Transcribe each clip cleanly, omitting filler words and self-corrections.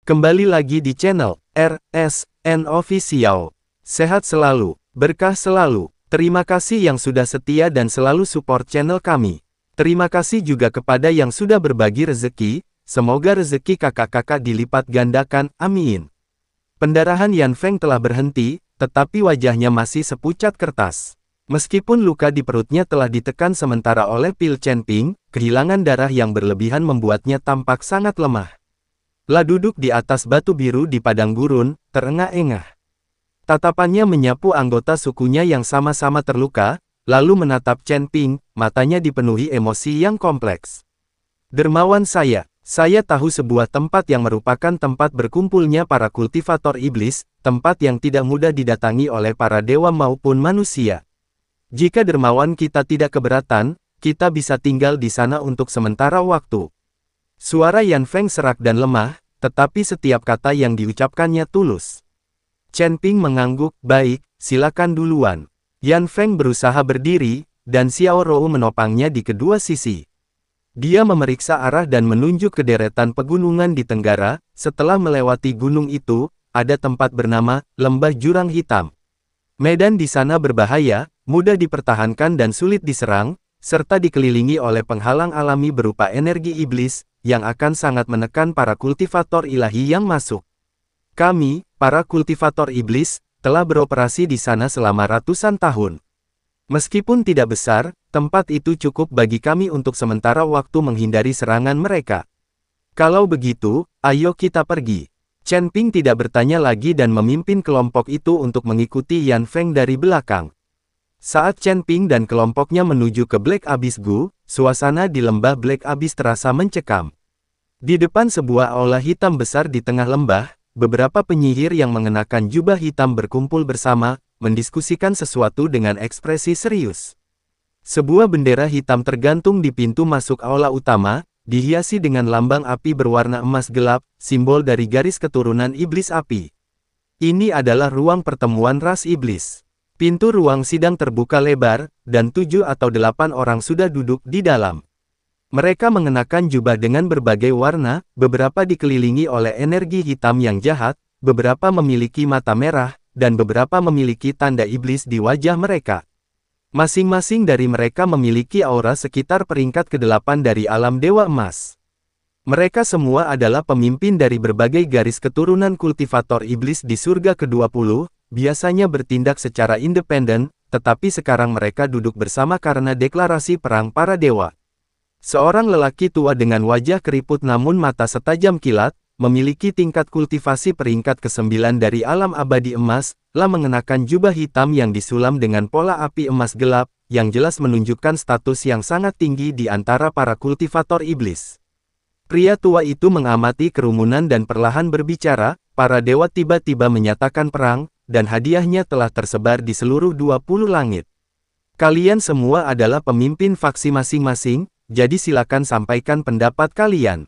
Kembali lagi di channel RSN Official. Sehat selalu, berkah selalu. Terima kasih yang sudah setia dan selalu support channel kami. Terima kasih juga kepada yang sudah berbagi rezeki. Semoga rezeki kakak-kakak dilipat gandakan, amin. Pendarahan Yan Feng telah berhenti, tetapi wajahnya masih sepucat kertas. Meskipun luka di perutnya telah ditekan sementara oleh pil Chen Ping, kehilangan darah yang berlebihan membuatnya tampak sangat lemah. La duduk di atas batu biru di padang gurun, terengah-engah. Tatapannya menyapu anggota sukunya yang sama-sama terluka, lalu menatap Chen Ping, matanya dipenuhi emosi yang kompleks. Dermawan saya tahu sebuah tempat yang merupakan tempat berkumpulnya para kultivator iblis, tempat yang tidak mudah didatangi oleh para dewa maupun manusia. Jika dermawan kita tidak keberatan, kita bisa tinggal di sana untuk sementara waktu. Suara Yan Feng serak dan lemah, tetapi setiap kata yang diucapkannya tulus. Chen Ping mengangguk, baik, silakan duluan. Yan Feng berusaha berdiri, dan Xiao Rou menopangnya di kedua sisi. Dia memeriksa arah dan menunjuk ke deretan pegunungan di tenggara. Setelah melewati gunung itu, ada tempat bernama Lembah Jurang Hitam. Medan di sana berbahaya, mudah dipertahankan dan sulit diserang, serta dikelilingi oleh penghalang alami berupa energi iblis, yang akan sangat menekan para kultivator ilahi yang masuk. Kami, para kultivator iblis, telah beroperasi di sana selama ratusan tahun. Meskipun tidak besar, tempat itu cukup bagi kami untuk sementara waktu menghindari serangan mereka. Kalau begitu, ayo kita pergi. Chen Ping tidak bertanya lagi dan memimpin kelompok itu untuk mengikuti Yan Feng dari belakang. Saat Chen Ping dan kelompoknya menuju ke Black Abyss Gu, suasana di lembah Black Abyss terasa mencekam. Di depan sebuah aula hitam besar di tengah lembah, beberapa penyihir yang mengenakan jubah hitam berkumpul bersama, mendiskusikan sesuatu dengan ekspresi serius. Sebuah bendera hitam tergantung di pintu masuk aula utama, dihiasi dengan lambang api berwarna emas gelap, simbol dari garis keturunan iblis api. Ini adalah ruang pertemuan ras iblis. Pintu ruang sidang terbuka lebar, dan 7 atau 8 orang sudah duduk di dalam. Mereka mengenakan jubah dengan berbagai warna, beberapa dikelilingi oleh energi hitam yang jahat, beberapa memiliki mata merah, dan beberapa memiliki tanda iblis di wajah mereka. Masing-masing dari mereka memiliki aura sekitar peringkat ke-8 dari alam Dewa Emas. Mereka semua adalah pemimpin dari berbagai garis keturunan kultivator iblis di surga ke-20, biasanya bertindak secara independen, tetapi sekarang mereka duduk bersama karena deklarasi perang para dewa. Seorang lelaki tua dengan wajah keriput namun mata setajam kilat, memiliki tingkat kultivasi peringkat ke-9 dari alam abadi emas, lah mengenakan jubah hitam yang disulam dengan pola api emas gelap, yang jelas menunjukkan status yang sangat tinggi di antara para kultivator iblis. Pria tua itu mengamati kerumunan dan perlahan berbicara, para dewa tiba-tiba menyatakan perang, dan hadiahnya telah tersebar di seluruh 20 langit. Kalian semua adalah pemimpin faksi masing-masing, jadi silakan sampaikan pendapat kalian.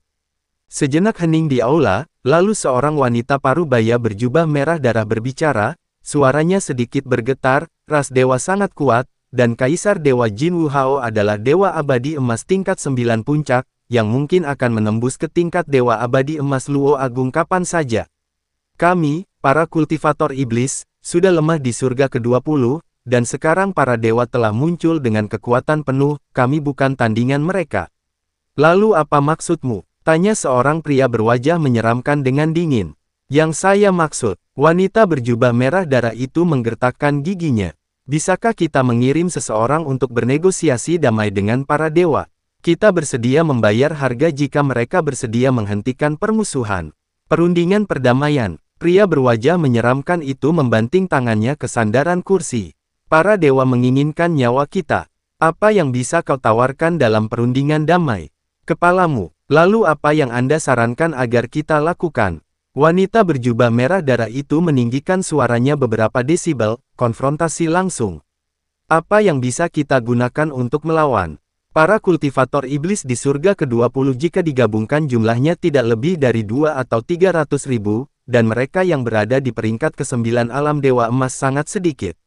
Sejenak hening di aula, lalu seorang wanita parubaya berjubah merah darah berbicara, suaranya sedikit bergetar, ras dewa sangat kuat, dan Kaisar Dewa Jin Wu Hao adalah dewa abadi emas tingkat 9 puncak, yang mungkin akan menembus ke tingkat dewa abadi emas Luo Agung kapan saja. Kami, para kultivator iblis, sudah lemah di surga ke-20, dan sekarang para dewa telah muncul dengan kekuatan penuh, kami bukan tandingan mereka. Lalu apa maksudmu? Tanya seorang pria berwajah menyeramkan dengan dingin. Yang saya maksud, wanita berjubah merah darah itu menggertakkan giginya. Bisakah kita mengirim seseorang untuk bernegosiasi damai dengan para dewa? Kita bersedia membayar harga jika mereka bersedia menghentikan permusuhan. Perundingan perdamaian. Pria berwajah menyeramkan itu membanting tangannya ke sandaran kursi. Para dewa menginginkan nyawa kita. Apa yang bisa kau tawarkan dalam perundingan damai? Kepalamu. Lalu apa yang Anda sarankan agar kita lakukan? Wanita berjubah merah darah itu meninggikan suaranya beberapa desibel, konfrontasi langsung. Apa yang bisa kita gunakan untuk melawan? Para kultivator iblis di surga ke-20 jika digabungkan jumlahnya tidak lebih dari 2 atau 300 ribu, dan mereka yang berada di peringkat ke-9 alam dewa emas sangat sedikit.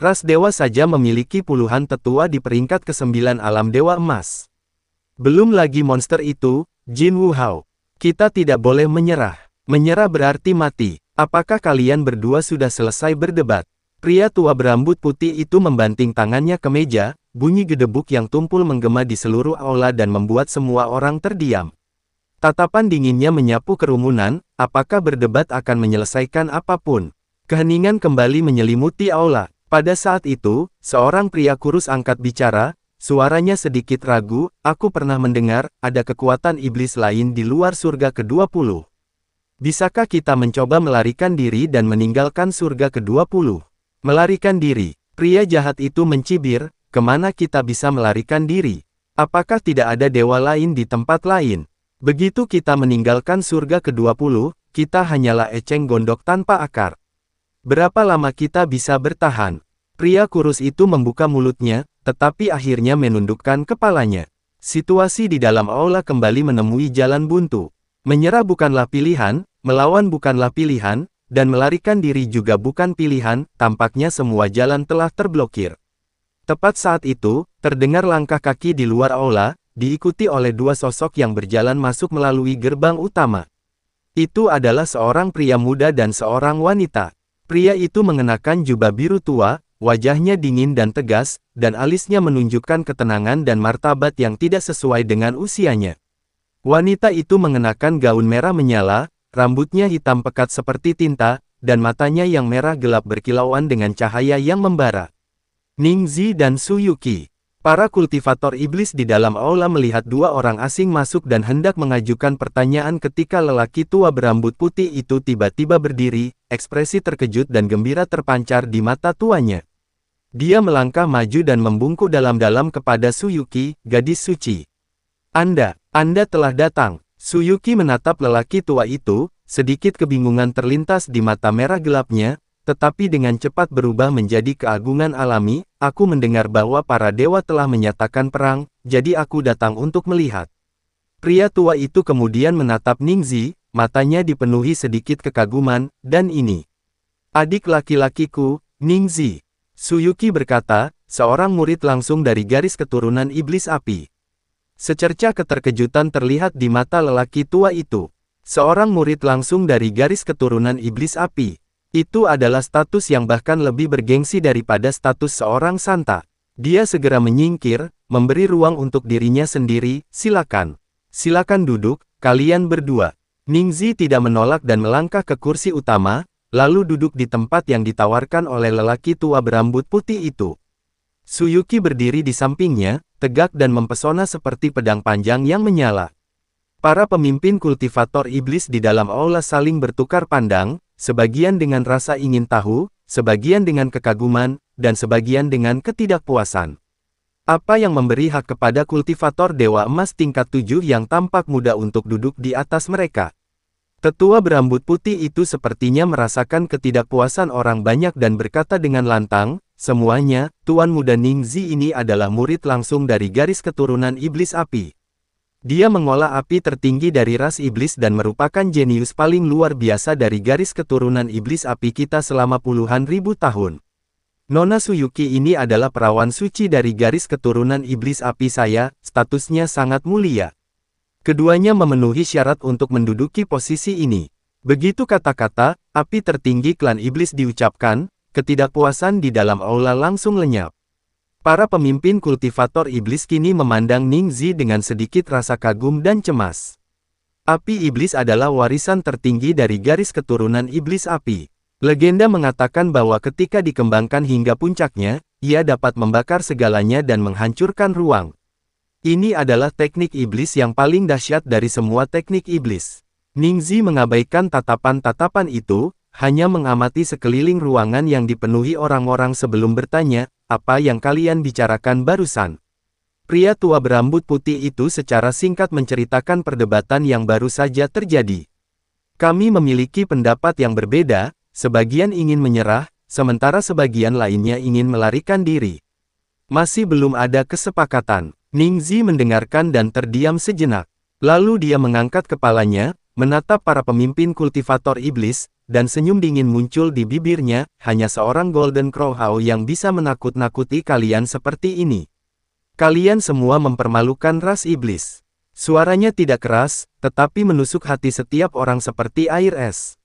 Ras dewa saja memiliki puluhan tetua di peringkat ke-9 alam dewa emas. Belum lagi monster itu, Jin Wu Hao. Kita tidak boleh menyerah. Menyerah berarti mati. Apakah kalian berdua sudah selesai berdebat? Pria tua berambut putih itu membanting tangannya ke meja, bunyi gedebuk yang tumpul menggema di seluruh aula dan membuat semua orang terdiam. Tatapan dinginnya menyapu kerumunan, apakah berdebat akan menyelesaikan apapun? Keheningan kembali menyelimuti aula. Pada saat itu, seorang pria kurus angkat bicara, suaranya sedikit ragu, aku pernah mendengar, ada kekuatan iblis lain di luar surga ke-20. Bisakah kita mencoba melarikan diri dan meninggalkan surga ke-20? Melarikan diri. Pria jahat itu mencibir, kemana kita bisa melarikan diri? Apakah tidak ada dewa lain di tempat lain? Begitu kita meninggalkan surga ke-20, kita hanyalah eceng gondok tanpa akar. Berapa lama kita bisa bertahan? Pria kurus itu membuka mulutnya, tetapi akhirnya menundukkan kepalanya. Situasi di dalam aula kembali menemui jalan buntu. Menyerah bukanlah pilihan, melawan bukanlah pilihan, dan melarikan diri juga bukan pilihan, tampaknya semua jalan telah terblokir. Tepat saat itu, terdengar langkah kaki di luar aula, diikuti oleh dua sosok yang berjalan masuk melalui gerbang utama. Itu adalah seorang pria muda dan seorang wanita. Pria itu mengenakan jubah biru tua, wajahnya dingin dan tegas, dan alisnya menunjukkan ketenangan dan martabat yang tidak sesuai dengan usianya. Wanita itu mengenakan gaun merah menyala, rambutnya hitam pekat seperti tinta, dan matanya yang merah gelap berkilauan dengan cahaya yang membara. Ningzi dan Suyuki. Para kultivator iblis di dalam aula melihat dua orang asing masuk dan hendak mengajukan pertanyaan ketika lelaki tua berambut putih itu tiba-tiba berdiri, ekspresi terkejut dan gembira terpancar di mata tuanya. Dia melangkah maju dan membungkuk dalam-dalam kepada Suyuki, gadis suci. Anda telah datang. Suyuki menatap lelaki tua itu, sedikit kebingungan terlintas di mata merah gelapnya, tetapi dengan cepat berubah menjadi keagungan alami. Aku mendengar bahwa para dewa telah menyatakan perang, jadi aku datang untuk melihat. Pria tua itu kemudian menatap Ningzi, matanya dipenuhi sedikit kekaguman, dan ini. Adik laki-lakiku, Ningzi. Suyuki berkata, seorang murid langsung dari garis keturunan iblis api. Secerca keterkejutan terlihat di mata lelaki tua itu. Seorang murid langsung dari garis keturunan iblis api. Itu adalah status yang bahkan lebih bergengsi daripada status seorang santa. Dia segera menyingkir, memberi ruang untuk dirinya sendiri, silakan. Silakan duduk, kalian berdua. Ningzi tidak menolak dan melangkah ke kursi utama, lalu duduk di tempat yang ditawarkan oleh lelaki tua berambut putih itu. Suyuki berdiri di sampingnya, tegak dan mempesona seperti pedang panjang yang menyala. Para pemimpin kultivator iblis di dalam aula saling bertukar pandang, sebagian dengan rasa ingin tahu, sebagian dengan kekaguman, dan sebagian dengan ketidakpuasan. Apa yang memberi hak kepada kultivator Dewa Emas tingkat 7 yang tampak muda untuk duduk di atas mereka? Tetua berambut putih itu sepertinya merasakan ketidakpuasan orang banyak dan berkata dengan lantang, semuanya, Tuan Muda Ningzi ini adalah murid langsung dari garis keturunan iblis api. Dia mengolah api tertinggi dari ras iblis dan merupakan jenius paling luar biasa dari garis keturunan iblis api kita selama puluhan ribu tahun. Nona Suyuki ini adalah perawan suci dari garis keturunan iblis api saya, statusnya sangat mulia. Keduanya memenuhi syarat untuk menduduki posisi ini. Begitu kata-kata, api tertinggi klan iblis diucapkan, ketidakpuasan di dalam aula langsung lenyap. Para pemimpin kultivator iblis kini memandang Ningzi dengan sedikit rasa kagum dan cemas. Api iblis adalah warisan tertinggi dari garis keturunan iblis api. Legenda mengatakan bahwa ketika dikembangkan hingga puncaknya, ia dapat membakar segalanya dan menghancurkan ruang. Ini adalah teknik iblis yang paling dahsyat dari semua teknik iblis. Ningzi mengabaikan tatapan-tatapan itu, hanya mengamati sekeliling ruangan yang dipenuhi orang-orang sebelum bertanya, apa yang kalian bicarakan barusan? Pria tua berambut putih itu secara singkat menceritakan perdebatan yang baru saja terjadi. Kami memiliki pendapat yang berbeda, sebagian ingin menyerah, sementara sebagian lainnya ingin melarikan diri. Masih belum ada kesepakatan. Ningzi mendengarkan dan terdiam sejenak. Lalu dia mengangkat kepalanya, menatap para pemimpin kultivator iblis, dan senyum dingin muncul di bibirnya, hanya seorang Golden Crowhau yang bisa menakut-nakuti kalian seperti ini. Kalian semua mempermalukan ras iblis. Suaranya tidak keras, tetapi menusuk hati setiap orang seperti air es.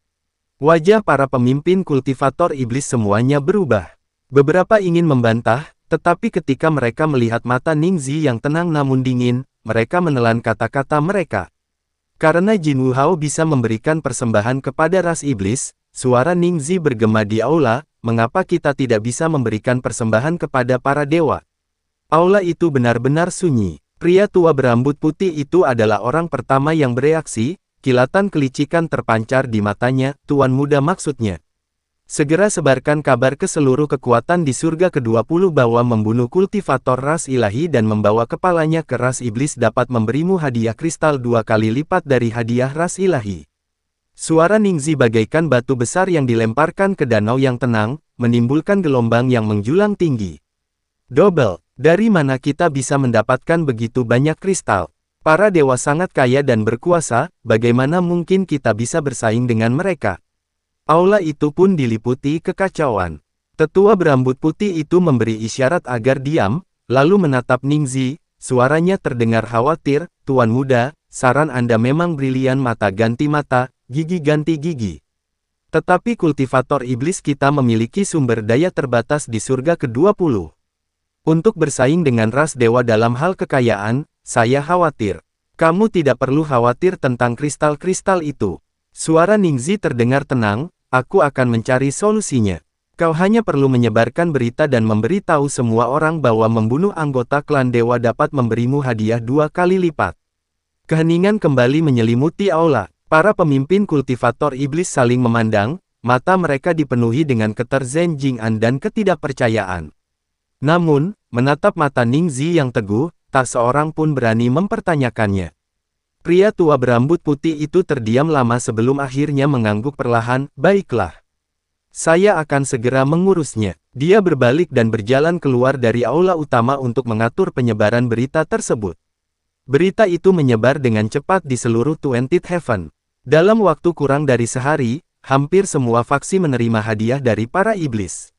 Wajah para pemimpin kultivator iblis semuanya berubah. Beberapa ingin membantah, tetapi ketika mereka melihat mata Ningzi yang tenang namun dingin, mereka menelan kata-kata mereka. Karena Jin Wuhao bisa memberikan persembahan kepada ras iblis, suara Ningzi bergema di aula, mengapa kita tidak bisa memberikan persembahan kepada para dewa? Aula itu benar-benar sunyi. Pria tua berambut putih itu adalah orang pertama yang bereaksi, kilatan kelicikan terpancar di matanya, Tuan Muda maksudnya. Segera sebarkan kabar ke seluruh kekuatan di surga ke-20 bahwa membunuh kultivator ras ilahi dan membawa kepalanya ke ras iblis dapat memberimu hadiah kristal 2 kali lipat dari hadiah ras ilahi. Suara Ningzi bagaikan batu besar yang dilemparkan ke danau yang tenang, menimbulkan gelombang yang menjulang tinggi. Double, dari mana kita bisa mendapatkan begitu banyak kristal? Para dewa sangat kaya dan berkuasa, bagaimana mungkin kita bisa bersaing dengan mereka? Aula itu pun diliputi kekacauan. Tetua berambut putih itu memberi isyarat agar diam, lalu menatap Ningzi, suaranya terdengar khawatir, Tuan Muda, saran Anda memang brilian, mata ganti mata, gigi ganti gigi. Tetapi kultivator iblis kita memiliki sumber daya terbatas di surga ke-20. Untuk bersaing dengan ras dewa dalam hal kekayaan, saya khawatir. Kamu tidak perlu khawatir tentang kristal-kristal itu. Suara Ningzi terdengar tenang. Aku akan mencari solusinya. Kau hanya perlu menyebarkan berita dan memberitahu semua orang bahwa membunuh anggota klan dewa dapat memberimu hadiah 2 kali lipat. Keheningan kembali menyelimuti aula. Para pemimpin kultivator iblis saling memandang, mata mereka dipenuhi dengan keterzenjingan dan ketidakpercayaan. Namun, menatap mata Ningzi yang teguh, tak seorang pun berani mempertanyakannya. Pria tua berambut putih itu terdiam lama sebelum akhirnya mengangguk perlahan, baiklah. Saya akan segera mengurusnya. Dia berbalik dan berjalan keluar dari aula utama untuk mengatur penyebaran berita tersebut. Berita itu menyebar dengan cepat di seluruh 20th Heaven. Dalam waktu kurang dari sehari, hampir semua faksi menerima hadiah dari para iblis.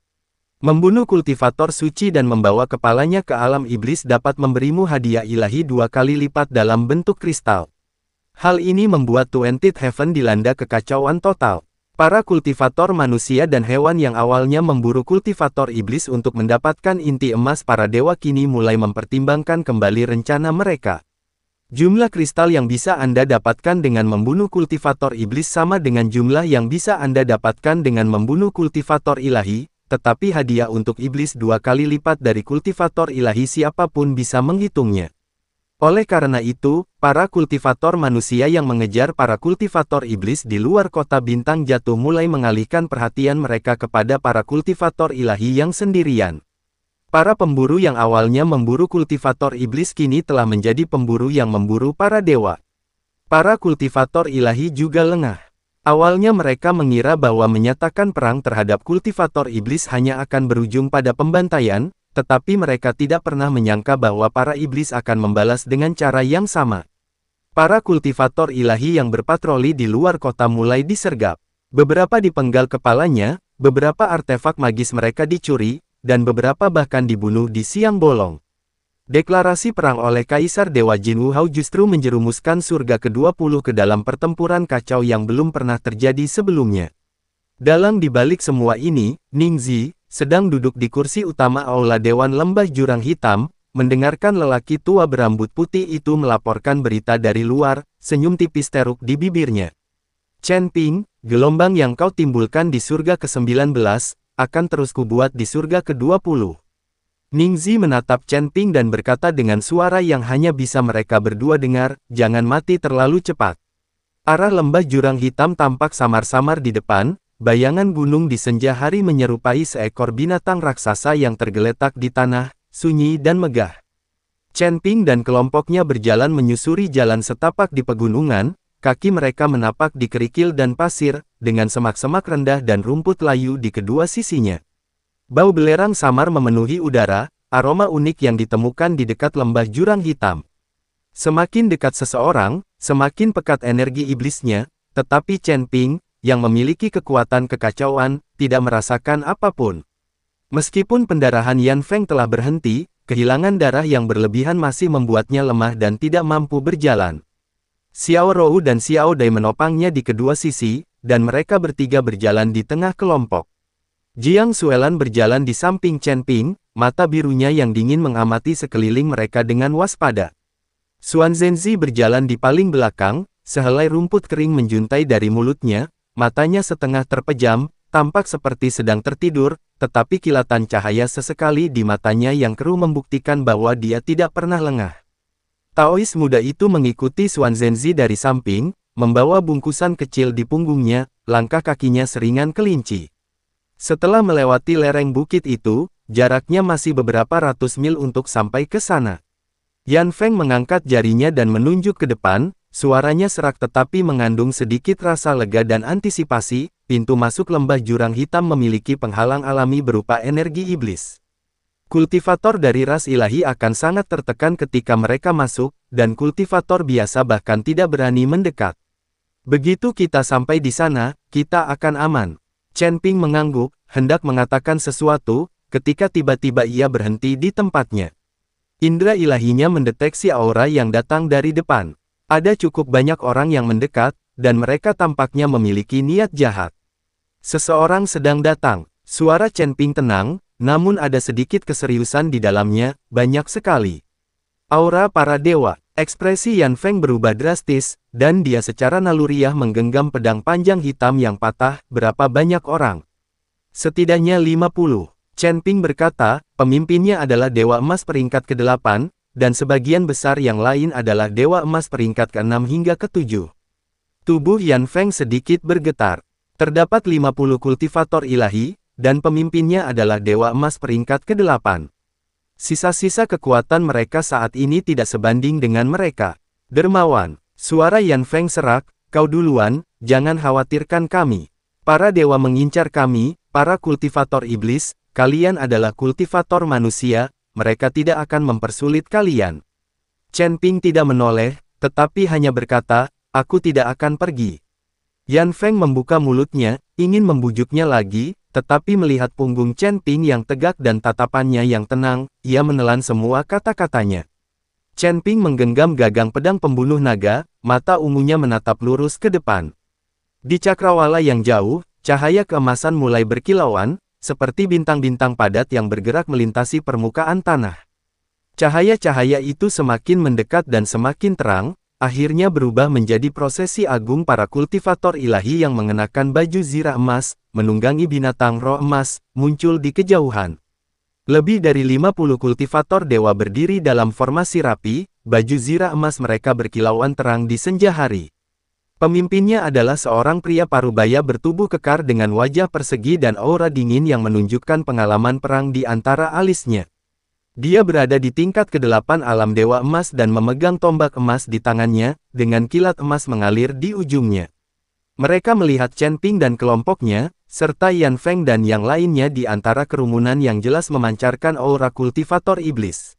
Membunuh kultivator suci dan membawa kepalanya ke alam iblis dapat memberimu hadiah ilahi 2 kali lipat dalam bentuk kristal. Hal ini membuat 20th Heaven dilanda kekacauan total. Para kultivator manusia dan hewan yang awalnya memburu kultivator iblis untuk mendapatkan inti emas para dewa kini mulai mempertimbangkan kembali rencana mereka. Jumlah kristal yang bisa Anda dapatkan dengan membunuh kultivator iblis sama dengan jumlah yang bisa Anda dapatkan dengan membunuh kultivator ilahi, tetapi hadiah untuk iblis 2 kali lipat dari kultivator ilahi siapapun bisa menghitungnya. Oleh karena itu, para kultivator manusia yang mengejar para kultivator iblis di luar kota bintang jatuh mulai mengalihkan perhatian mereka kepada para kultivator ilahi yang sendirian. Para pemburu yang awalnya memburu kultivator iblis kini telah menjadi pemburu yang memburu para dewa. Para kultivator ilahi juga lengah. Awalnya mereka mengira bahwa menyatakan perang terhadap kultivator iblis hanya akan berujung pada pembantaian, tetapi mereka tidak pernah menyangka bahwa para iblis akan membalas dengan cara yang sama. Para kultivator ilahi yang berpatroli di luar kota mulai disergap. Beberapa dipenggal kepalanya, beberapa artefak magis mereka dicuri, dan beberapa bahkan dibunuh di siang bolong. Deklarasi perang oleh Kaisar Dewa Jin Wuhao justru menjerumuskan surga ke-20 ke dalam pertempuran kacau yang belum pernah terjadi sebelumnya. Dalang dibalik semua ini, Ningzi, sedang duduk di kursi utama aula Dewan Lembah Jurang Hitam, mendengarkan lelaki tua berambut putih itu melaporkan berita dari luar, senyum tipis teruk di bibirnya. Chen Ping, gelombang yang kau timbulkan di surga ke-19, akan terus kubuat di surga ke-20. Ningzi menatap Chen Ping dan berkata dengan suara yang hanya bisa mereka berdua dengar, jangan mati terlalu cepat. Arah lembah jurang hitam tampak samar-samar di depan, bayangan gunung di senja hari menyerupai seekor binatang raksasa yang tergeletak di tanah, sunyi dan megah. Chen Ping dan kelompoknya berjalan menyusuri jalan setapak di pegunungan, kaki mereka menapak di kerikil dan pasir, dengan semak-semak rendah dan rumput layu di kedua sisinya. Bau belerang samar memenuhi udara, aroma unik yang ditemukan di dekat lembah jurang hitam. Semakin dekat seseorang, semakin pekat energi iblisnya, tetapi Chen Ping, yang memiliki kekuatan kekacauan, tidak merasakan apapun. Meskipun pendarahan Yan Feng telah berhenti, kehilangan darah yang berlebihan masih membuatnya lemah dan tidak mampu berjalan. Xiao Rou dan Xiao Dai menopangnya di kedua sisi, dan mereka bertiga berjalan di tengah kelompok. Jiang Xuelan berjalan di samping Chen Ping, mata birunya yang dingin mengamati sekeliling mereka dengan waspada. Xuan Zhenzi berjalan di paling belakang, sehelai rumput kering menjuntai dari mulutnya, matanya setengah terpejam, tampak seperti sedang tertidur, tetapi kilatan cahaya sesekali di matanya yang keruh membuktikan bahwa dia tidak pernah lengah. Taois muda itu mengikuti Xuan Zhenzi dari samping, membawa bungkusan kecil di punggungnya, langkah kakinya seringan kelinci. Setelah melewati lereng bukit itu, jaraknya masih beberapa ratus mil untuk sampai ke sana. Yan Feng mengangkat jarinya dan menunjuk ke depan, suaranya serak tetapi mengandung sedikit rasa lega dan antisipasi. Pintu masuk lembah jurang hitam memiliki penghalang alami berupa energi iblis. Kultivator dari ras ilahi akan sangat tertekan ketika mereka masuk, dan kultivator biasa bahkan tidak berani mendekat. Begitu kita sampai di sana, kita akan aman. Chen Ping mengangguk, hendak mengatakan sesuatu, ketika tiba-tiba ia berhenti di tempatnya. Indra ilahinya mendeteksi aura yang datang dari depan. Ada cukup banyak orang yang mendekat, dan mereka tampaknya memiliki niat jahat. Seseorang sedang datang. Suara Chen Ping tenang, namun ada sedikit keseriusan di dalamnya, banyak sekali. Aura para dewa. Ekspresi Yan Feng berubah drastis, dan dia secara naluriah menggenggam pedang panjang hitam yang patah. Berapa banyak orang? Setidaknya 50. Chen Ping berkata, pemimpinnya adalah Dewa Emas peringkat ke-8, dan sebagian besar yang lain adalah Dewa Emas peringkat ke-6 hingga ke-7. Tubuh Yan Feng sedikit bergetar. Terdapat 50 kultivator ilahi, dan pemimpinnya adalah Dewa Emas peringkat ke-8. Sisa-sisa kekuatan mereka saat ini tidak sebanding dengan mereka. Dermawan, suara Yan Feng serak, kau duluan, jangan khawatirkan kami. Para dewa mengincar kami, para kultivator iblis, kalian adalah kultivator manusia, mereka tidak akan mempersulit kalian. Chen Ping tidak menoleh, tetapi hanya berkata, aku tidak akan pergi. Yan Feng membuka mulutnya, ingin membujuknya lagi, tetapi melihat punggung Chen Ping yang tegak dan tatapannya yang tenang, ia menelan semua kata-katanya. Chen Ping menggenggam gagang pedang pembunuh naga, mata ungunya menatap lurus ke depan. Di cakrawala yang jauh, cahaya keemasan mulai berkilauan, seperti bintang-bintang padat yang bergerak melintasi permukaan tanah. Cahaya-cahaya itu semakin mendekat dan semakin terang, akhirnya berubah menjadi prosesi agung para kultivator ilahi yang mengenakan baju zirah emas, menunggangi binatang roh emas, muncul di kejauhan. Lebih dari 50 kultivator dewa berdiri dalam formasi rapi, baju zirah emas mereka berkilauan terang di senja hari. Pemimpinnya adalah seorang pria parubaya bertubuh kekar dengan wajah persegi dan aura dingin yang menunjukkan pengalaman perang di antara alisnya. Dia berada di tingkat ke-8 alam dewa emas dan memegang tombak emas di tangannya, dengan kilat emas mengalir di ujungnya. Mereka melihat Chen Ping dan kelompoknya, serta Yan Feng dan yang lainnya di antara kerumunan yang jelas memancarkan aura kultivator iblis.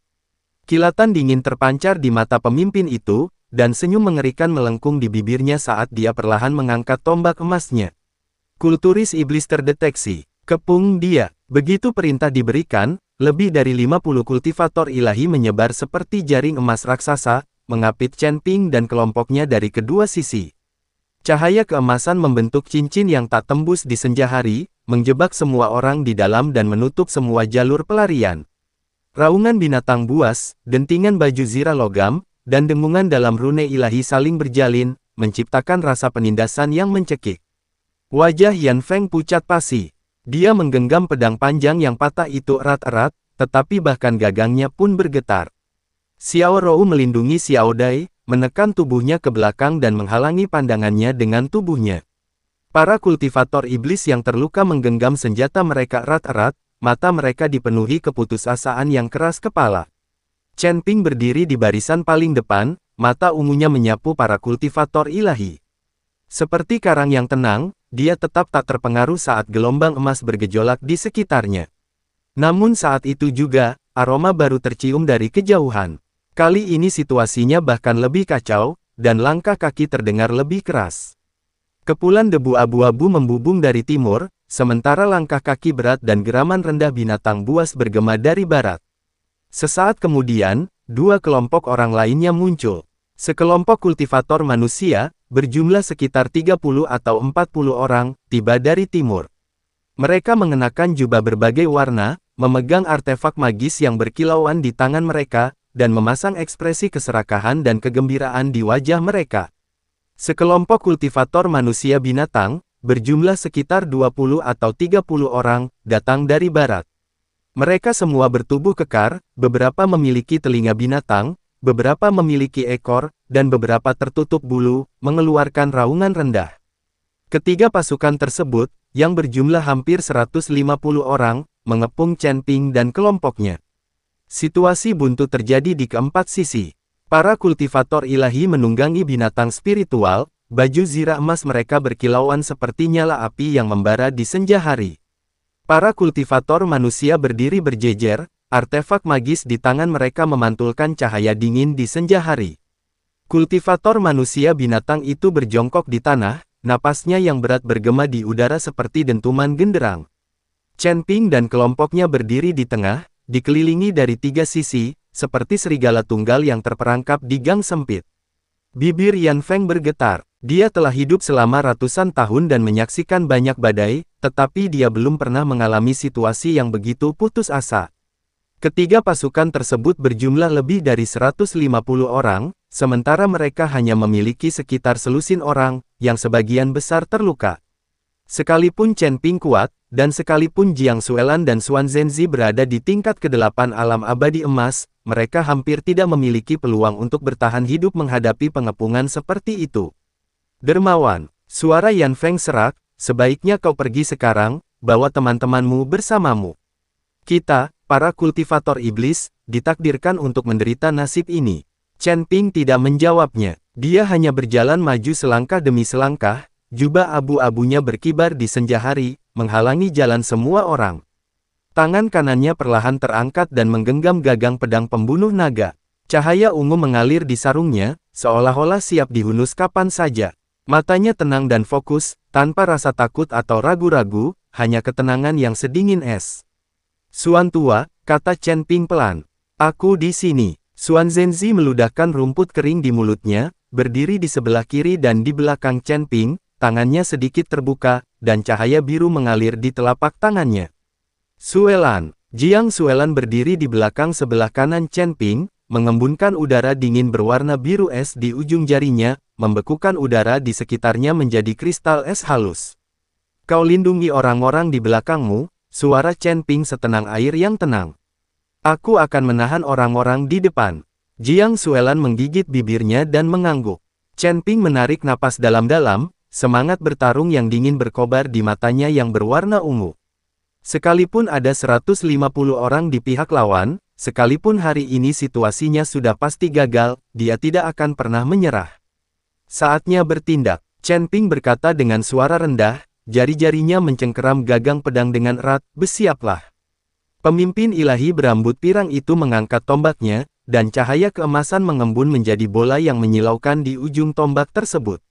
Kilatan dingin terpancar di mata pemimpin itu, dan senyum mengerikan melengkung di bibirnya saat dia perlahan mengangkat tombak emasnya. Kulturis iblis terdeteksi. Kepung dia. Begitu perintah diberikan, lebih dari 50 kultivator ilahi menyebar seperti jaring emas raksasa, mengapit Chen Ping dan kelompoknya dari kedua sisi. Cahaya keemasan membentuk cincin yang tak tembus di senja hari, menjebak semua orang di dalam dan menutup semua jalur pelarian. Raungan binatang buas, dentingan baju zirah logam, dan dengungan dalam rune ilahi saling berjalin, menciptakan rasa penindasan yang mencekik. Wajah Yan Feng pucat pasi. Dia menggenggam pedang panjang yang patah itu erat-erat, tetapi bahkan gagangnya pun bergetar. Xiao Rou melindungi Xiao Dai, menekan tubuhnya ke belakang dan menghalangi pandangannya dengan tubuhnya. Para kultivator iblis yang terluka menggenggam senjata mereka erat-erat, mata mereka dipenuhi keputusasaan yang keras kepala. Chen Ping berdiri di barisan paling depan, mata ungunya menyapu para kultivator ilahi. Seperti karang yang tenang, dia tetap tak terpengaruh saat gelombang emas bergejolak di sekitarnya. Namun saat itu juga, aroma baru tercium dari kejauhan. Kali ini situasinya bahkan lebih kacau, dan langkah kaki terdengar lebih keras. Kepulan debu abu-abu membubung dari timur, sementara langkah kaki berat dan geraman rendah binatang buas bergema dari barat. Sesaat kemudian, dua kelompok orang lainnya muncul. Sekelompok kultivator manusia, berjumlah sekitar 30 atau 40 orang, tiba dari timur. Mereka mengenakan jubah berbagai warna, memegang artefak magis yang berkilauan di tangan mereka, dan memasang ekspresi keserakahan dan kegembiraan di wajah mereka. Sekelompok kultivator manusia binatang, berjumlah sekitar 20 atau 30 orang, datang dari barat. Mereka semua bertubuh kekar, beberapa memiliki telinga binatang, beberapa memiliki ekor, dan beberapa tertutup bulu, mengeluarkan raungan rendah. Ketiga pasukan tersebut, yang berjumlah hampir 150 orang, mengepung Chen Ping dan kelompoknya. Situasi buntu terjadi di keempat sisi. Para kultivator ilahi menunggangi binatang spiritual, baju zirah emas mereka berkilauan seperti nyala api yang membara di senja hari. Para kultivator manusia berdiri berjejer, artefak magis di tangan mereka memantulkan cahaya dingin di senja hari. Kultivator manusia binatang itu berjongkok di tanah, napasnya yang berat bergema di udara seperti dentuman genderang. Chen Ping dan kelompoknya berdiri di tengah, dikelilingi dari tiga sisi, seperti serigala tunggal yang terperangkap di gang sempit. Bibir Yan Feng bergetar. Dia telah hidup selama ratusan tahun dan menyaksikan banyak badai, tetapi dia belum pernah mengalami situasi yang begitu putus asa. Ketiga pasukan tersebut berjumlah lebih dari 150 orang, sementara mereka hanya memiliki sekitar selusin orang, yang sebagian besar terluka. Sekalipun Chen Ping kuat, dan sekalipun Jiang Xuelan dan Xuan Zhenzi berada di tingkat ke-8 alam abadi emas, mereka hampir tidak memiliki peluang untuk bertahan hidup menghadapi pengepungan seperti itu. Dermawan, suara Yan Feng serak, sebaiknya kau pergi sekarang, bawa teman-temanmu bersamamu. Kita, para kultivator iblis, ditakdirkan untuk menderita nasib ini. Chen Ping tidak menjawabnya. Dia hanya berjalan maju selangkah demi selangkah, jubah abu-abunya berkibar di senja hari, menghalangi jalan semua orang. Tangan kanannya perlahan terangkat dan menggenggam gagang pedang pembunuh naga. Cahaya ungu mengalir di sarungnya, seolah-olah siap dihunus kapan saja. Matanya tenang dan fokus, tanpa rasa takut atau ragu-ragu, hanya ketenangan yang sedingin es. Xuan tua, kata Chen Ping pelan. Aku di sini. Xuan Zhenzi meludahkan rumput kering di mulutnya, berdiri di sebelah kiri dan di belakang Chen Ping, tangannya sedikit terbuka, dan cahaya biru mengalir di telapak tangannya. Xuelan, Jiang Xuelan berdiri di belakang sebelah kanan Chen Ping, mengembunkan udara dingin berwarna biru es di ujung jarinya, membekukan udara di sekitarnya menjadi kristal es halus. Kau lindungi orang-orang di belakangmu, suara Chen Ping setenang air yang tenang. Aku akan menahan orang-orang di depan. Jiang Xuelan menggigit bibirnya dan mengangguk. Chen Ping menarik napas dalam-dalam, semangat bertarung yang dingin berkobar di matanya yang berwarna ungu. Sekalipun ada 150 orang di pihak lawan, sekalipun hari ini situasinya sudah pasti gagal, dia tidak akan pernah menyerah. Saatnya bertindak, Chen Ping berkata dengan suara rendah, jari-jarinya mencengkeram gagang pedang dengan erat, bersiaplah. Pemimpin ilahi berambut pirang itu mengangkat tombaknya, dan cahaya keemasan mengembun menjadi bola yang menyilaukan di ujung tombak tersebut.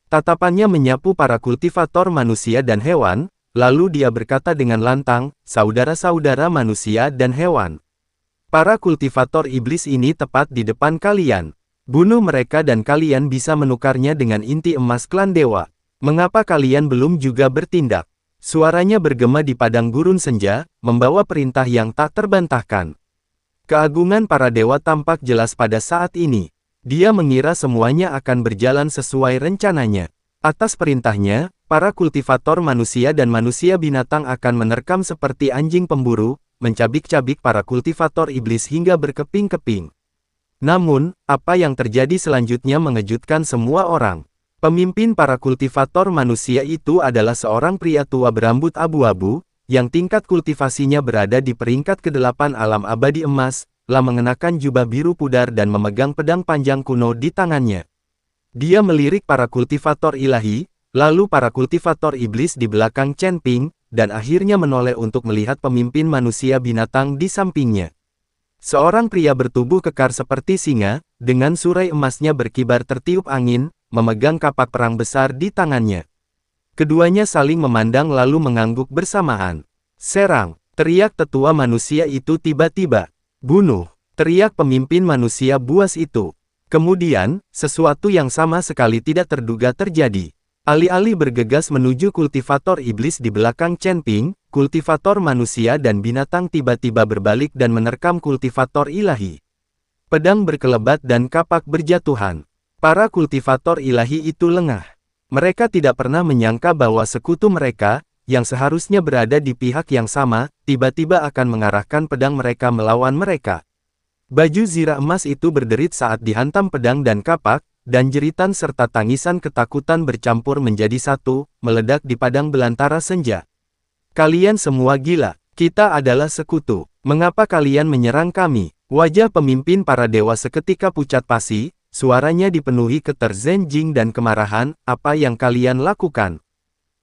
Tatapannya menyapu para kultivator manusia dan hewan, lalu dia berkata dengan lantang, saudara-saudara manusia dan hewan. Para kultivator iblis ini tepat di depan kalian. Bunuh mereka dan kalian bisa menukarnya dengan inti emas klan dewa. Mengapa kalian belum juga bertindak? Suaranya bergema di padang gurun senja, membawa perintah yang tak terbantahkan. Keagungan para dewa tampak jelas pada saat ini. Dia mengira semuanya akan berjalan sesuai rencananya. Atas perintahnya, para kultivator manusia dan manusia binatang akan menerkam seperti anjing pemburu, mencabik-cabik para kultivator iblis hingga berkeping-keping. Namun, apa yang terjadi selanjutnya mengejutkan semua orang. Pemimpin para kultivator manusia itu adalah seorang pria tua berambut abu-abu, yang tingkat kultivasinya berada di peringkat ke-8 alam abadi emas, lah mengenakan jubah biru pudar dan memegang pedang panjang kuno di tangannya. Dia melirik para kultivator ilahi, lalu para kultivator iblis di belakang Chen Ping, dan akhirnya menoleh untuk melihat pemimpin manusia binatang di sampingnya. Seorang pria bertubuh kekar seperti singa, dengan surai emasnya berkibar tertiup angin, memegang kapak perang besar di tangannya. Keduanya saling memandang lalu mengangguk bersamaan. Serang, teriak tetua manusia itu tiba-tiba. Bunuh! Teriak pemimpin manusia buas itu. Kemudian, sesuatu yang sama sekali tidak terduga terjadi. Alih-alih bergegas menuju kultivator iblis di belakang Chen Ping, kultivator manusia dan binatang tiba-tiba berbalik dan menerkam kultivator ilahi. Pedang berkelebat dan kapak berjatuhan. Para kultivator ilahi itu lengah. Mereka tidak pernah menyangka bahwa sekutu mereka, yang seharusnya berada di pihak yang sama, tiba-tiba akan mengarahkan pedang mereka melawan mereka. Baju zirah emas itu berderit saat dihantam pedang dan kapak, dan jeritan serta tangisan ketakutan bercampur menjadi satu, meledak di padang belantara senja. Kalian semua gila, kita adalah sekutu. Mengapa kalian menyerang kami? Wajah pemimpin para dewa seketika pucat pasi. Suaranya dipenuhi keterzenjing dan kemarahan, apa yang kalian lakukan?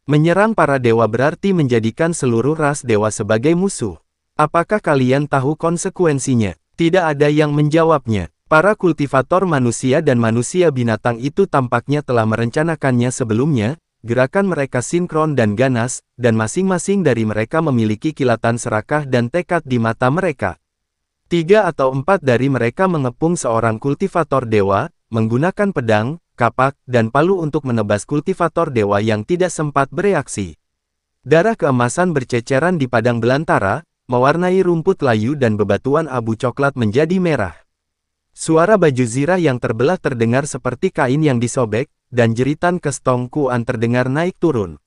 Menyerang para dewa berarti menjadikan seluruh ras dewa sebagai musuh. Apakah kalian tahu konsekuensinya? Tidak ada yang menjawabnya. Para kultivator manusia dan manusia binatang itu tampaknya telah merencanakannya sebelumnya, gerakan mereka sinkron dan ganas, dan masing-masing dari mereka memiliki kilatan serakah dan tekad di mata mereka. 3 atau 4 dari mereka mengepung seorang kultivator dewa, menggunakan pedang, kapak, dan palu untuk menebas kultivator dewa yang tidak sempat bereaksi. Darah keemasan berceceran di padang belantara, mewarnai rumput layu dan bebatuan abu coklat menjadi merah. Suara baju zirah yang terbelah terdengar seperti kain yang disobek, dan jeritan kestong kuan terdengar naik turun.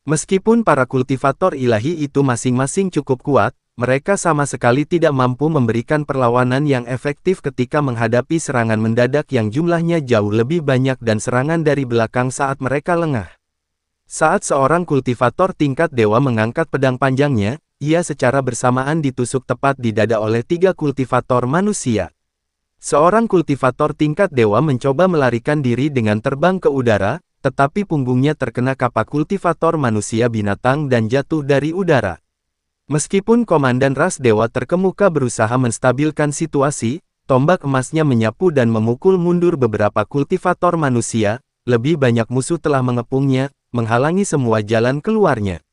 Meskipun para kultivator ilahi itu masing-masing cukup kuat, mereka sama sekali tidak mampu memberikan perlawanan yang efektif ketika menghadapi serangan mendadak yang jumlahnya jauh lebih banyak dan serangan dari belakang saat mereka lengah. Saat seorang kultivator tingkat dewa mengangkat pedang panjangnya, ia secara bersamaan ditusuk tepat di dada oleh 3 kultivator manusia. Seorang kultivator tingkat dewa mencoba melarikan diri dengan terbang ke udara, tetapi punggungnya terkena kapak kultivator manusia binatang dan jatuh dari udara. Meskipun komandan ras dewa terkemuka berusaha menstabilkan situasi, tombak emasnya menyapu dan memukul mundur beberapa kultivator manusia, lebih banyak musuh telah mengepungnya, menghalangi semua jalan keluarnya.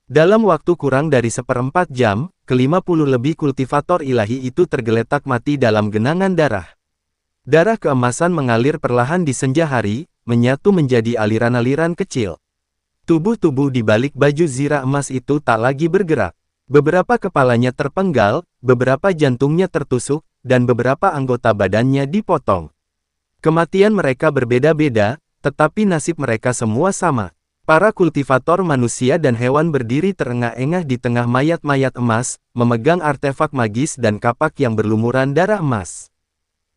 Dalam waktu kurang dari 1/4 jam, ke-50 lebih kultivator ilahi itu tergeletak mati dalam genangan darah. Darah keemasan mengalir perlahan di senja hari, menyatu menjadi aliran-aliran kecil. Tubuh-tubuh di balik baju zirah emas itu tak lagi bergerak. Beberapa kepalanya terpenggal, beberapa jantungnya tertusuk, dan beberapa anggota badannya dipotong. Kematian mereka berbeda-beda, tetapi nasib mereka semua sama. Para kultivator manusia dan hewan berdiri terengah-engah di tengah mayat-mayat emas, memegang artefak magis dan kapak yang berlumuran darah emas.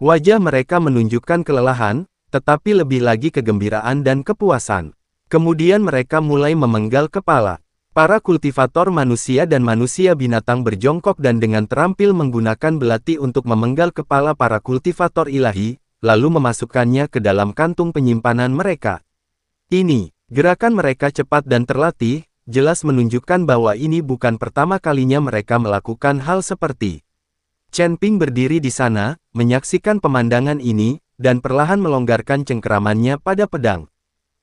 Wajah mereka menunjukkan kelelahan, tetapi lebih lagi kegembiraan dan kepuasan. Kemudian mereka mulai memenggal kepala. Para kultivator manusia dan manusia binatang berjongkok dan dengan terampil menggunakan belati untuk memenggal kepala para kultivator ilahi, lalu memasukkannya ke dalam kantung penyimpanan mereka. Ini, gerakan mereka cepat dan terlatih, jelas menunjukkan bahwa ini bukan pertama kalinya mereka melakukan hal seperti. Chen Ping berdiri di sana, menyaksikan pemandangan ini, dan perlahan melonggarkan cengkeramannya pada pedang.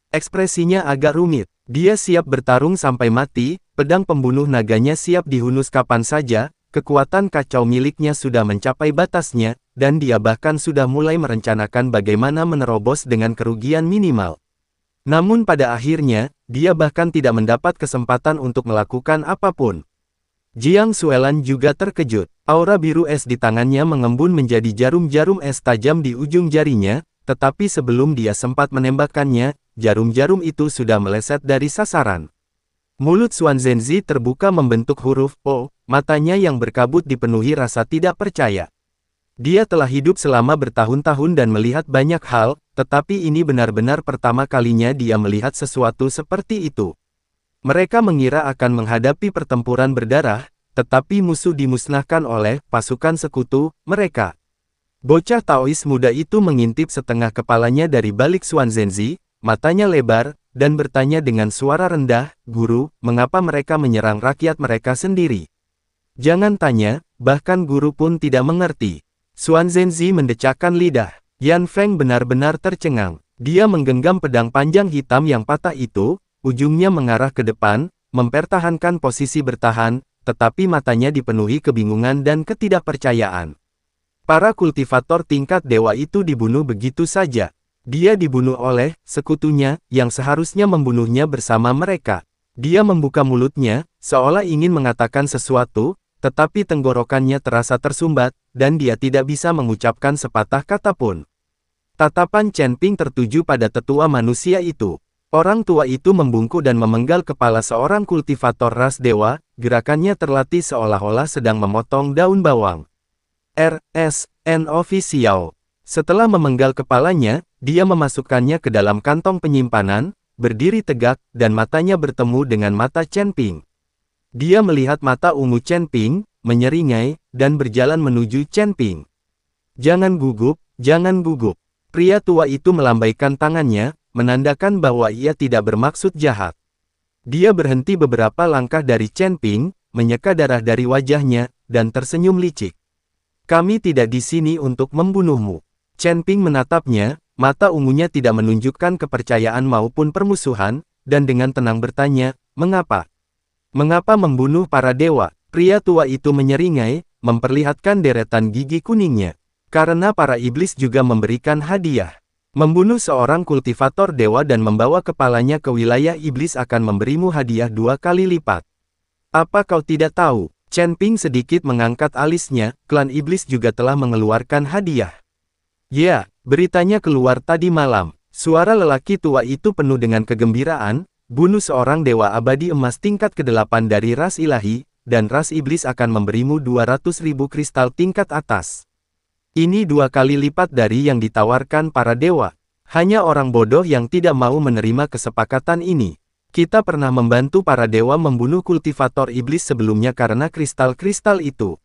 Ekspresinya agak rumit. Dia siap bertarung sampai mati, pedang pembunuh naganya siap dihunus kapan saja, kekuatan kacau miliknya sudah mencapai batasnya, dan dia bahkan sudah mulai merencanakan bagaimana menerobos dengan kerugian minimal. Namun pada akhirnya, dia bahkan tidak mendapat kesempatan untuk melakukan apapun. Jiang Xuelan juga terkejut. Aura biru es di tangannya mengembun menjadi jarum-jarum es tajam di ujung jarinya, tetapi sebelum dia sempat menembakkannya, jarum-jarum itu sudah meleset dari sasaran. Mulut Xuan Zhenzi terbuka membentuk huruf O, matanya yang berkabut dipenuhi rasa tidak percaya. Dia telah hidup selama bertahun-tahun dan melihat banyak hal, tetapi ini benar-benar pertama kalinya dia melihat sesuatu seperti itu. Mereka mengira akan menghadapi pertempuran berdarah, tetapi musuh dimusnahkan oleh pasukan sekutu mereka. Bocah Taois muda itu mengintip setengah kepalanya dari balik Xuan Zhenzi, matanya lebar, dan bertanya dengan suara rendah, "Guru, mengapa mereka menyerang rakyat mereka sendiri?" "Jangan tanya, bahkan guru pun tidak mengerti." Xuan Zhenzi mendecakkan lidah. Yan Feng benar-benar tercengang. Dia menggenggam pedang panjang hitam yang patah itu, ujungnya mengarah ke depan, mempertahankan posisi bertahan, tetapi matanya dipenuhi kebingungan dan ketidakpercayaan. Para kultivator tingkat dewa itu dibunuh begitu saja. Dia dibunuh oleh sekutunya, yang seharusnya membunuhnya bersama mereka. Dia membuka mulutnya, seolah ingin mengatakan sesuatu, tetapi tenggorokannya terasa tersumbat, dan dia tidak bisa mengucapkan sepatah kata pun. Tatapan Chen Ping tertuju pada tetua manusia itu. Orang tua itu membungkuk dan memenggal kepala seorang kultivator ras dewa, gerakannya terlatih seolah-olah sedang memotong daun bawang. RSN Official. Setelah memenggal kepalanya, dia memasukkannya ke dalam kantong penyimpanan, berdiri tegak, dan matanya bertemu dengan mata Chen Ping. Dia melihat mata ungu Chen Ping, menyeringai, dan berjalan menuju Chen Ping. Jangan gugup, jangan gugup. Pria tua itu melambaikan tangannya, menandakan bahwa ia tidak bermaksud jahat. Dia berhenti beberapa langkah dari Chen Ping, menyeka darah dari wajahnya, dan tersenyum licik. Kami tidak di sini untuk membunuhmu. Chen Ping menatapnya, mata ungunya tidak menunjukkan kepercayaan maupun permusuhan, dan dengan tenang bertanya, mengapa? Mengapa membunuh para dewa? Pria tua itu menyeringai, memperlihatkan deretan gigi kuningnya. Karena para iblis juga memberikan hadiah. Membunuh seorang kultivator dewa dan membawa kepalanya ke wilayah iblis akan memberimu hadiah 2 kali lipat. Apa kau tidak tahu? Chen Ping sedikit mengangkat alisnya, klan iblis juga telah mengeluarkan hadiah. Ya, beritanya keluar tadi malam. Suara lelaki tua itu penuh dengan kegembiraan, bunuh seorang dewa abadi emas tingkat ke-8 dari ras ilahi, dan ras iblis akan memberimu 200.000 kristal tingkat atas. Ini 2 kali lipat dari yang ditawarkan para dewa. Hanya orang bodoh yang tidak mau menerima kesepakatan ini. Kita pernah membantu para dewa membunuh kultivator iblis sebelumnya karena kristal-kristal itu.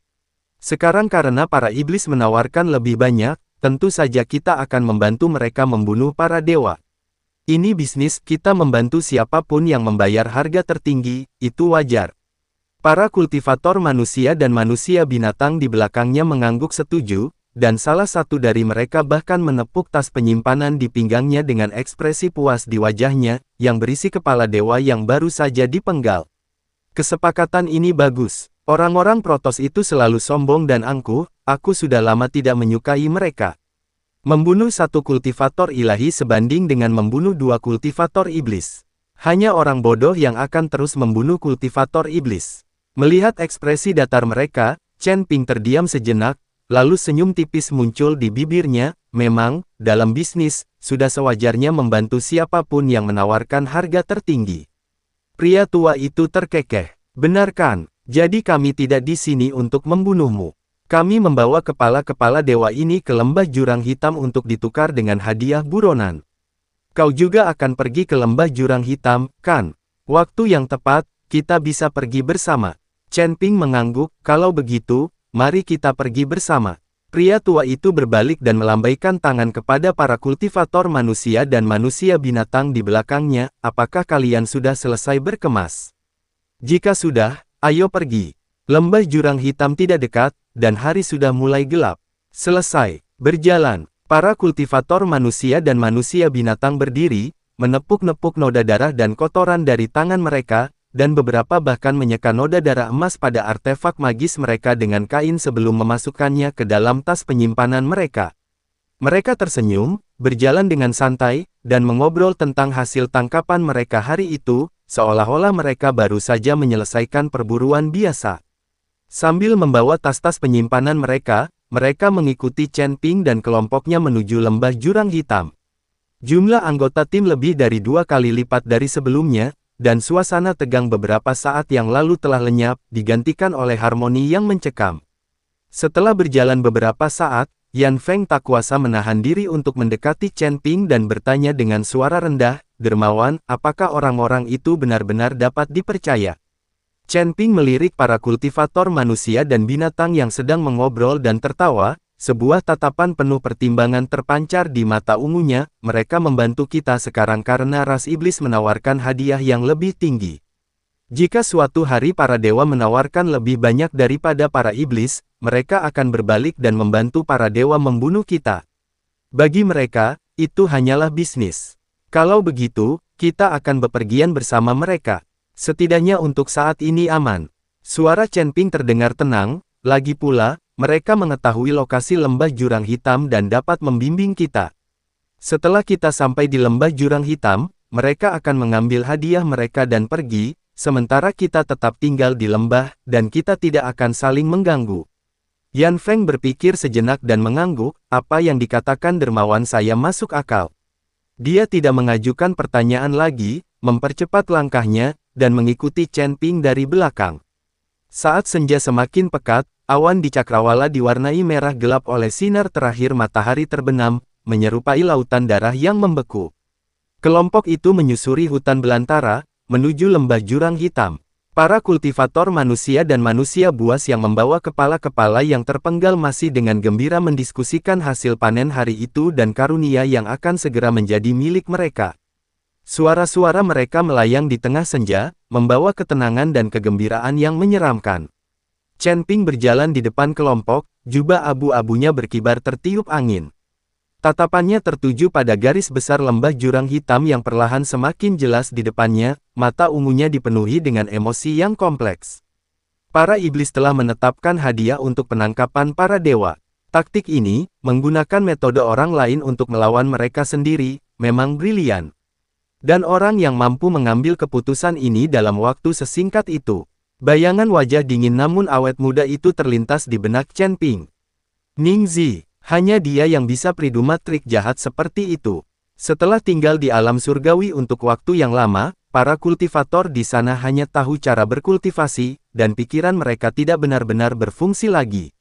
Sekarang karena para iblis menawarkan lebih banyak, tentu saja kita akan membantu mereka membunuh para dewa. Ini bisnis, kita membantu siapapun yang membayar harga tertinggi, itu wajar. Para kultivator manusia dan manusia binatang di belakangnya mengangguk setuju, dan salah satu dari mereka bahkan menepuk tas penyimpanan di pinggangnya dengan ekspresi puas di wajahnya, yang berisi kepala dewa yang baru saja dipenggal. Kesepakatan ini bagus. Orang-orang Protos itu selalu sombong dan angkuh, aku sudah lama tidak menyukai mereka. Membunuh 1 kultivator ilahi sebanding dengan membunuh 2 kultivator iblis. Hanya orang bodoh yang akan terus membunuh kultivator iblis. Melihat ekspresi datar mereka, Chen Ping terdiam sejenak, lalu senyum tipis muncul di bibirnya. Memang, dalam bisnis, sudah sewajarnya membantu siapapun yang menawarkan harga tertinggi. Pria tua itu terkekeh. Benar kan? Jadi kami tidak di sini untuk membunuhmu. Kami membawa kepala-kepala dewa ini ke lembah jurang hitam untuk ditukar dengan hadiah buronan. Kau juga akan pergi ke lembah jurang hitam, kan? Waktu yang tepat, kita bisa pergi bersama. Chen Ping mengangguk, kalau begitu, mari kita pergi bersama. Pria tua itu berbalik dan melambaikan tangan kepada para kultivator manusia dan manusia binatang di belakangnya, apakah kalian sudah selesai berkemas? Jika sudah, ayo pergi. Lembah jurang hitam tidak dekat, dan hari sudah mulai gelap. Selesai. Berjalan. Para kultivator manusia dan manusia binatang berdiri, menepuk-nepuk noda darah dan kotoran dari tangan mereka, dan beberapa bahkan menyeka noda darah emas pada artefak magis mereka dengan kain sebelum memasukkannya ke dalam tas penyimpanan mereka. Mereka tersenyum, berjalan dengan santai, dan mengobrol tentang hasil tangkapan mereka hari itu, seolah-olah mereka baru saja menyelesaikan perburuan biasa. Sambil membawa tas-tas penyimpanan mereka mengikuti Chen Ping dan kelompoknya menuju lembah jurang hitam. Jumlah anggota tim lebih dari 2 kali lipat dari sebelumnya, dan suasana tegang beberapa saat yang lalu telah lenyap, digantikan oleh harmoni yang mencekam. Setelah berjalan beberapa saat, Yan Feng tak kuasa menahan diri untuk mendekati Chen Ping dan bertanya dengan suara rendah, "Dermawan, apakah orang-orang itu benar-benar dapat dipercaya?" Chen Ping melirik para kultivator manusia dan binatang yang sedang mengobrol dan tertawa, sebuah tatapan penuh pertimbangan terpancar di mata ungunya, mereka membantu kita sekarang karena ras iblis menawarkan hadiah yang lebih tinggi. Jika suatu hari para dewa menawarkan lebih banyak daripada para iblis, mereka akan berbalik dan membantu para dewa membunuh kita. Bagi mereka, itu hanyalah bisnis. Kalau begitu, kita akan bepergian bersama mereka. Setidaknya untuk saat ini aman. Suara Chen Ping terdengar tenang, lagi pula, mereka mengetahui lokasi lembah jurang hitam dan dapat membimbing kita. Setelah kita sampai di lembah jurang hitam, mereka akan mengambil hadiah mereka dan pergi, sementara kita tetap tinggal di lembah, dan kita tidak akan saling mengganggu. Yan Feng berpikir sejenak dan mengangguk, apa yang dikatakan dermawan saya masuk akal. Dia tidak mengajukan pertanyaan lagi, mempercepat langkahnya, dan mengikuti Chen Ping dari belakang. Saat senja semakin pekat, awan di cakrawala diwarnai merah gelap oleh sinar terakhir matahari terbenam, menyerupai lautan darah yang membeku. Kelompok itu menyusuri hutan belantara, menuju lembah jurang hitam. Para kultivator manusia dan manusia buas yang membawa kepala-kepala yang terpenggal masih dengan gembira mendiskusikan hasil panen hari itu dan karunia yang akan segera menjadi milik mereka. Suara-suara mereka melayang di tengah senja, membawa ketenangan dan kegembiraan yang menyeramkan. Chen Ping berjalan di depan kelompok, jubah abu-abunya berkibar tertiup angin. Tatapannya tertuju pada garis besar lembah jurang hitam yang perlahan semakin jelas di depannya, mata ungunya dipenuhi dengan emosi yang kompleks. Para iblis telah menetapkan hadiah untuk penangkapan para dewa. Taktik ini, menggunakan metode orang lain untuk melawan mereka sendiri, memang brilian. Dan orang yang mampu mengambil keputusan ini dalam waktu sesingkat itu. Bayangan wajah dingin namun awet muda itu terlintas di benak Chen Ping. Ningzi. Hanya dia yang bisa priduma trik jahat seperti itu. Setelah tinggal di alam surgawi untuk waktu yang lama, para kultivator di sana hanya tahu cara berkultivasi, dan pikiran mereka tidak benar-benar berfungsi lagi.